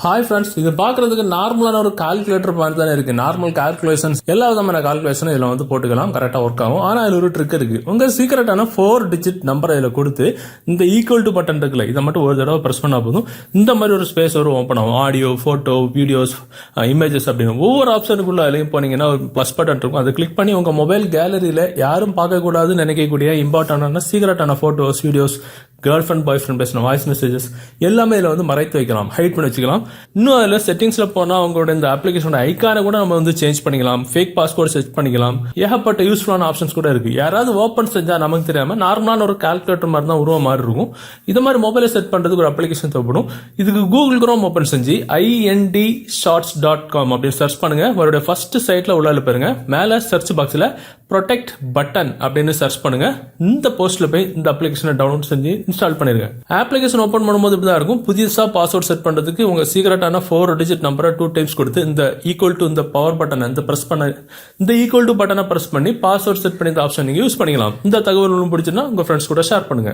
Hi friends, இது பார்க்கறதுக்கு நார்மலான ஒரு கால்குலேட்டர் மாதிரி தானே இருக்கு. நார்மல் கால்குலேஷன்ஸ் எல்லா விதமான கால்குலேஷனும் இதில் வந்து போட்டுக்கலாம், கரெக்டாக ஒர்க் ஆகும். ஆனால் அதில் ஒரு ட்ரிக் இருக்கு. உங்க சீக்கிரட்டான 4 டிஜிட் நம்பரை இதில் கொடுத்து இந்த ஈக்குவல் டு பட்டன் இருக்குல்ல, இதை மட்டும் ஒரு தடவை ப்ரெஸ் பண்ணா போதும் இந்த மாதிரி ஒரு ஸ்பேஸ் வரும், ஓப்பன் ஆகும். ஆடியோ, போட்டோ, வீடியோஸ், இமேஜஸ் அப்படின்னு ஒவ்வொரு ஆப்ஷனுக்குள்ள அதிலையும் போனீங்கன்னா ஒரு ப்ளஸ் பட்டன் இருக்கும். அதை கிளிக் பண்ணி உங்க மொபைல் கேலரியில யாரும் பார்க்கக்கூடாதுன்னு நினைக்கக்கூடிய இம்பார்ட்டன்டான சீக்கிரட்டான போட்டோஸ், வீடியோஸ், கேர்ள் ஃப்ரெண்ட், பாய் ஃப்ரெண்ட் பேசின வாய்ஸ் மெசேஜஸ் எல்லாமே இதில் வந்து மறைத்து வைக்கலாம், ஹைட் பண்ணி வச்சுக்கலாம். இன்னும் அதில் செட்டிங்ஸ்ல போனால் உங்களோட இந்த அப்ளிகேஷனோட ஐக்கானை கூட நம்ம வந்து சேஞ்ச் பண்ணிக்கலாம், ஃபேக் பாஸ்வேர்ட் செட் பண்ணிக்கலாம். ஏகப்பட்ட யூஸ்ஃபுல்லான ஆப்ஷன்ஸ் கூட இருக்கு. யாராவது ஓப்பன் செஞ்சா நமக்கு தெரியாம நார்மலான ஒரு கால்குலேட்டர் மாதிரி தான் உருவம் மாதிரி இருக்கும். இது மாதிரி மொபைலை செட் பண்றதுக்கு ஒரு அப்ளிகேஷன் தேவைப்படும். இதுக்கு கூகுள் குரோம் ஓப்பன் செஞ்சு indshots.com அப்படின்னு சர்ச் பண்ணுங்க. உங்களுடைய ஃபர்ஸ்ட் சைட்ல உள்ள பாருங்க, மேல சர்ச் பாக்ஸ்ல ப்ரொடெக்ட் பட்டன் அப்படின்னு சர்ச் பண்ணுங்க. இந்த போஸ்ட்ல போய் இந்த அப்ளிகேஷனை டவுன்லோட் செஞ்சு இன்ஸ்டால் பண்ணிருங்க. அப்ளிகேஷன் ஓபன் பண்ணும்போது இப்படிதான் இருக்கும். புதுசா பாஸ்வேர்ட் செட் பண்றதுக்கு உங்க சீக்ரெட்டான 4 டிஜிட் நம்பரை 2 டைம்ஸ் கொடுத்து இந்த ஈக்குவல் டு இந்த பவர் பட்டனை இந்த பிரஸ் பண்ண இந்த ஈக்குவல் டு பட்டனை பிரஸ் பண்ணி பாஸ்வேர்ட் செட் பண்ணி இந்த ஆப்ஷன் நீங்க யூஸ் பண்ணிக்கலாம். இந்த தகவல் பிடிச்சிருந்தா உங்க ஃப்ரெண்ட்ஸ் கூட ஷேர் பண்ணுங்க.